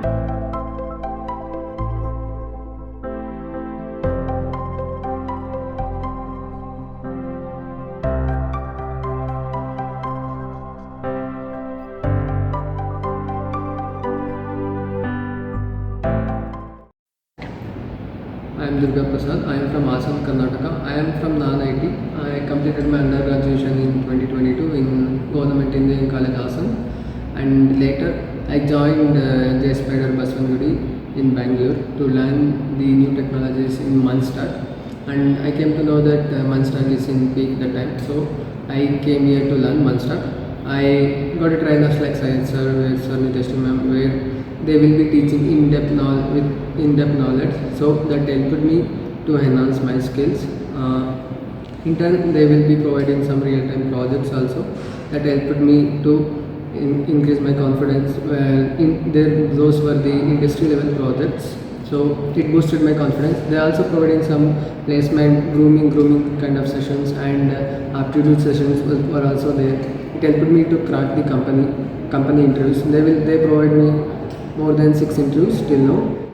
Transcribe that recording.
I am Durgaprasad. I am from Assam, Karnataka. I am from non-IT. I completed my undergraduation in 2022 in Government Engineering College, Assam, and later I joined JSpiders Basavanagudi in Bangalore to learn the new technologies in Munster. And I came to know that Munster is in peak that time, so I came here to learn Munster. I got a trainers like Science Sir, Testimony, where they will be teaching in-depth knowledge, so that helped me to enhance my skills. In turn, they will be providing some real-time projects also that helped me to increase my confidence. Those were the industry level projects, so it boosted my confidence. They are also providing some placement, grooming kind of sessions, and aptitude sessions were also there. It helped me to crack the company interviews. They provide me more than 6 interviews till now.